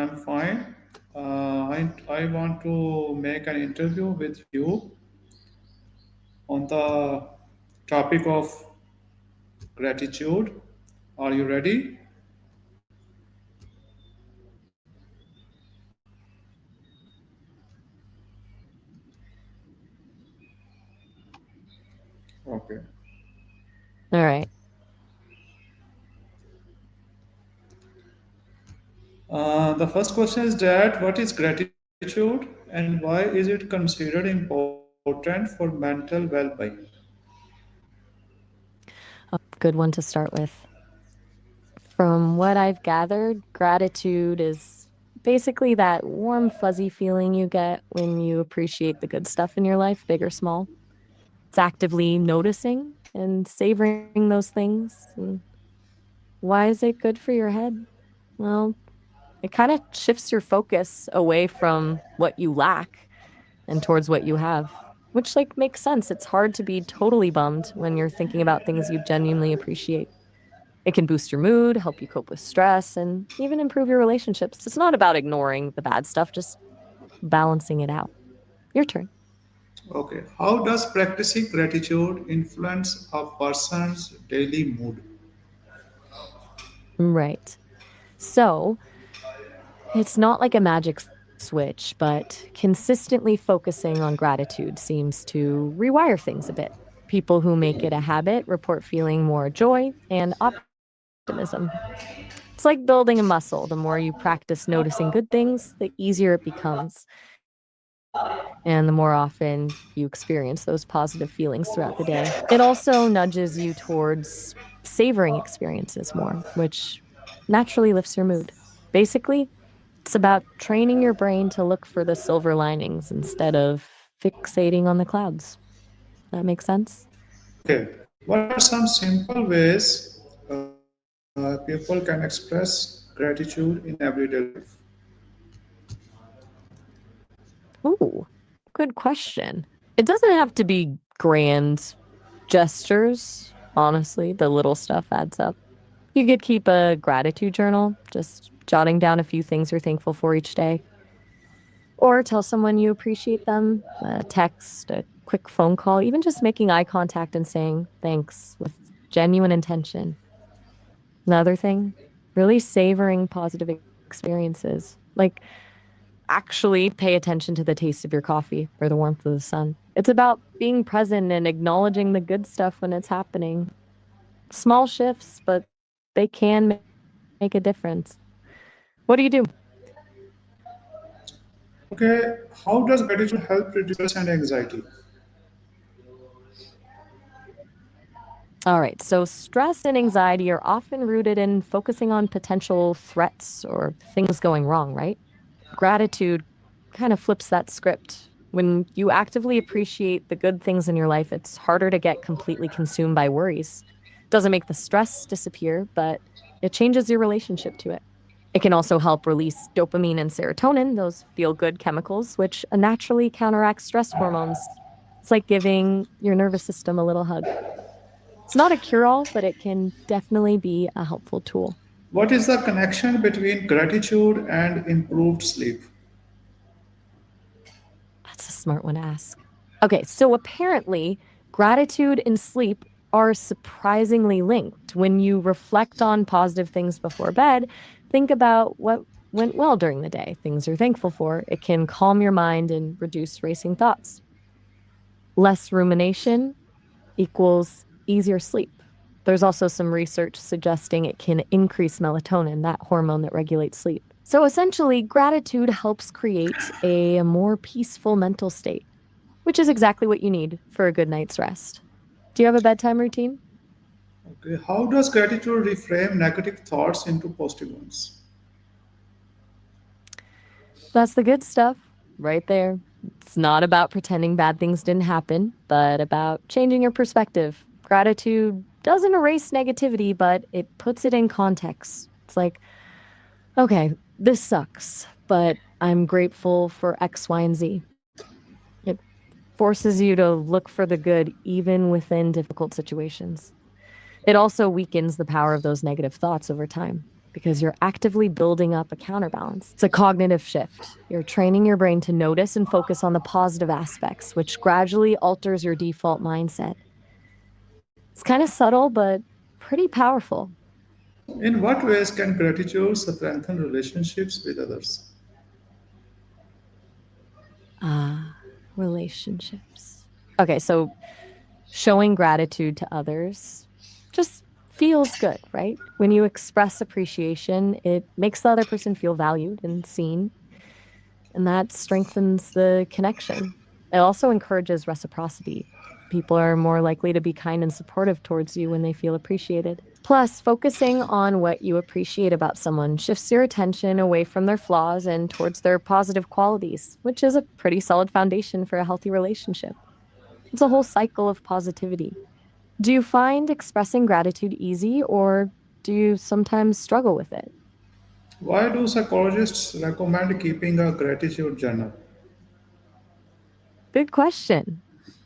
I'm fine. I want to make an interview with you on the topic of gratitude. Are you ready? Okay. All right. The first question is that what is gratitude and why is it considered important for mental well-being? Good one to start with. From what I've gathered, gratitude is basically that warm, fuzzy feeling you get when you appreciate the good stuff in your life, big or small. It's actively noticing and savoring those things. And why is it good for your head? Well, it kind of shifts your focus away from what you lack and towards what you have, which makes sense. It's hard to be totally bummed when you're thinking about things you genuinely appreciate. It can boost your mood, help you cope with stress, and even improve your relationships. It's not about ignoring the bad stuff, just balancing it out. Your turn. Okay. How does practicing gratitude influence a person's daily mood? Right. So, it's not like a magic switch, but consistently focusing on gratitude seems to rewire things a bit. People who make it a habit report feeling more joy and optimism. It's like building a muscle. The more you practice noticing good things, the easier it becomes. And the more often you experience those positive feelings throughout the day. It also nudges you towards savoring experiences more, which naturally lifts your mood. Basically, it's about training your brain to look for the silver linings instead of fixating on the clouds. That makes sense? Okay. What are some simple ways people can express gratitude in everyday life? Ooh, good question. It doesn't have to be grand gestures. Honestly, the little stuff adds up. You could keep a gratitude journal, just jotting down a few things you're thankful for each day. Or tell someone you appreciate them, a text, a quick phone call, even just making eye contact and saying thanks with genuine intention. Another thing, really savoring positive experiences. Actually pay attention to the taste of your coffee or the warmth of the sun. It's about being present and acknowledging the good stuff when it's happening. Small shifts, but they can make a difference. What do you do? Okay. How does gratitude help reduce stress and anxiety? All right, so stress and anxiety are often rooted in focusing on potential threats or things going wrong, right? Gratitude kind of flips that script. When you actively appreciate the good things in your life, it's harder to get completely consumed by worries. Doesn't make the stress disappear, but it changes your relationship to it. It can also help release dopamine and serotonin, those feel good chemicals, which naturally counteract stress hormones. It's like giving your nervous system a little hug. It's not a cure all, but it can definitely be a helpful tool. What is the connection between gratitude and improved sleep? That's a smart one to ask. Okay, so apparently, gratitude and sleep are surprisingly linked. When you reflect on positive things before bed, think about what went well during the day, things you're thankful for. It can calm your mind and reduce racing thoughts. Less rumination equals easier sleep. There's also some research suggesting it can increase melatonin, that hormone that regulates sleep. So essentially, gratitude helps create a more peaceful mental state, which is exactly what you need for a good night's rest. Do you have a bedtime routine? Okay. How does gratitude reframe negative thoughts into positive ones? That's the good stuff right there. It's not about pretending bad things didn't happen, but about changing your perspective. Gratitude doesn't erase negativity, but it puts it in context. It's like, okay, this sucks, but I'm grateful for X, Y, and Z. It forces you to look for the good even within difficult situations. It also weakens the power of those negative thoughts over time. because you're actively building up a counterbalance. It's a cognitive shift. You're training your brain to notice and focus on the positive aspects, which gradually alters your default mindset. It's kind of subtle, but pretty powerful. In what ways can gratitude strengthen relationships with others? Ah, relationships. Okay, so showing gratitude to others just feels good, right? When you express appreciation, it makes the other person feel valued and seen, and that strengthens the connection. It also encourages reciprocity. People are more likely to be kind and supportive towards you when they feel appreciated. Plus, focusing on what you appreciate about someone shifts your attention away from their flaws and towards their positive qualities, which is a pretty solid foundation for a healthy relationship. It's a whole cycle of positivity. Do you find expressing gratitude easy, or do you sometimes struggle with it? Why do psychologists recommend keeping a gratitude journal? Good question.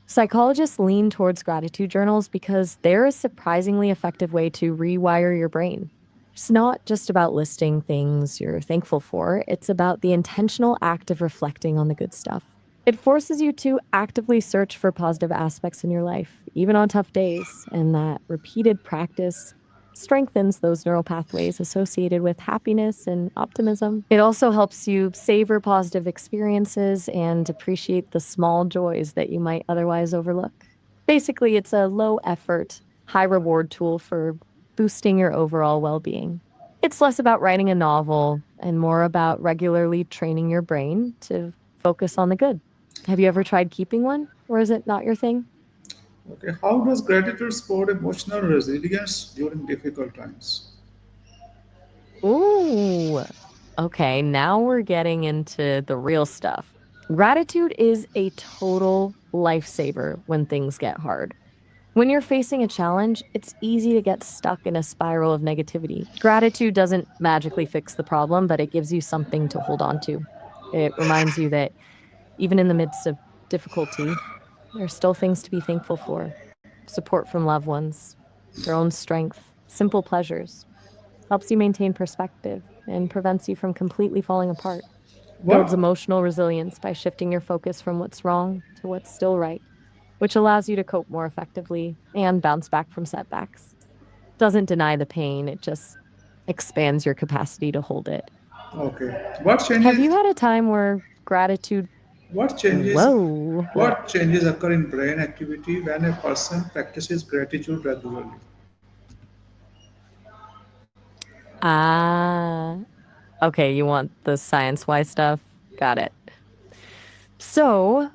Psychologists lean towards gratitude journals because they're a surprisingly effective way to rewire your brain. It's not just about listing things you're thankful for, it's about the intentional act of reflecting on the good stuff. It forces you to actively search for positive aspects in your life, even on tough days, and that repeated practice strengthens those neural pathways associated with happiness and optimism. It also helps you savor positive experiences and appreciate the small joys that you might otherwise overlook. Basically, it's a low effort, high reward tool for boosting your overall well being. It's less about writing a novel and more about regularly training your brain to focus on the good. Have you ever tried keeping one, or is it not your thing? Okay, how does gratitude support emotional resilience during difficult times? Ooh, okay, now we're getting into the real stuff. Gratitude is a total lifesaver when things get hard. When you're facing a challenge, it's easy to get stuck in a spiral of negativity. Gratitude doesn't magically fix the problem, but it gives you something to hold on to. It reminds you that even in the midst of difficulty, there are still things to be thankful for: support from loved ones, your own strength, simple pleasures. Helps you maintain perspective and prevents you from completely falling apart. Builds What emotional resilience by shifting your focus from what's wrong to what's still right, which allows you to cope more effectively and bounce back from setbacks. Doesn't deny the pain, it just expands your capacity to hold it. okay? Have you had a time where gratitude, What changes whoa, what changes occur in brain activity when a person practices gratitude regularly? ah, okay, you want the science wise stuff? Got it. So,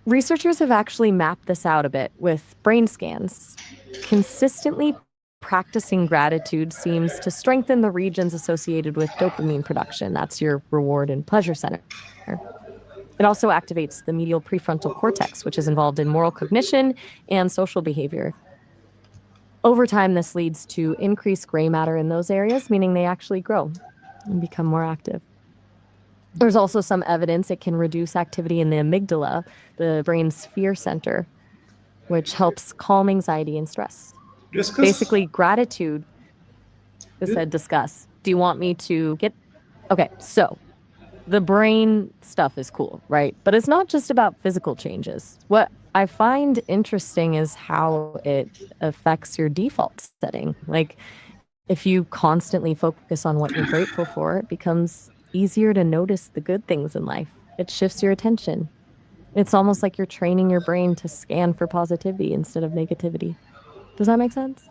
researchers have actually mapped this out a bit with brain scans. Consistently practicing gratitude seems to strengthen the regions associated with dopamine production. That's your reward and pleasure center. It also activates the medial prefrontal cortex, which is involved in moral cognition and social behavior. Over time, this leads to increased gray matter in those areas, meaning they actually grow and become more active. There's also some evidence it can reduce activity in the amygdala, the brain's fear center, which helps calm anxiety and stress. Discuss. Basically, gratitude is Di- said discuss. Do you want me to get? Okay, so the brain stuff is cool, right? But it's not just about physical changes. What I find interesting is how it affects your default setting. Like, if you constantly focus on what you're grateful for, it becomes easier to notice the good things in life. It shifts your attention. It's almost like you're training your brain to scan for positivity instead of negativity. Does that make sense?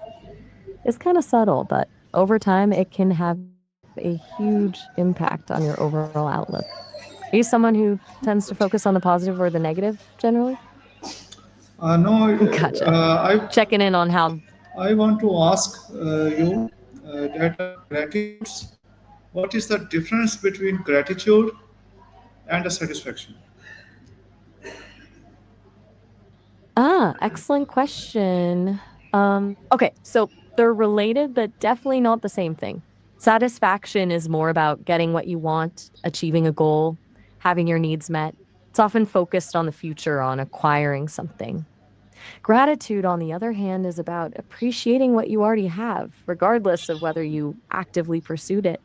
It's kind of subtle, but over time, it can have a huge impact on your overall outlook. Are you someone who tends to focus on the positive or the negative generally? no, Gotcha. Checking in on how. I want to ask you that gratitudes. What is the difference between gratitude and a satisfaction? Excellent question. Okay, so they're related, but definitely not the same thing. Satisfaction is more about getting what you want, achieving a goal, having your needs met. It's often focused on the future, on acquiring something. Gratitude, on the other hand, is about appreciating what you already have, regardless of whether you actively pursued it.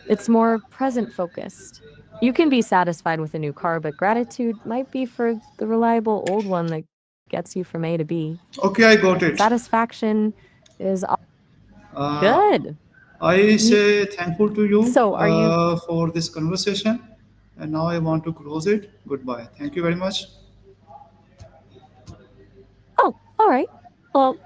It's more present focused. You can be satisfied with a new car, but gratitude might be for the reliable old one that gets you from A to B. Okay, I got it. Satisfaction is Uh, good. I You, say thankful to you so are you? for this conversation. And now I want to close it. Goodbye. Thank you very much. Oh, all right. Well,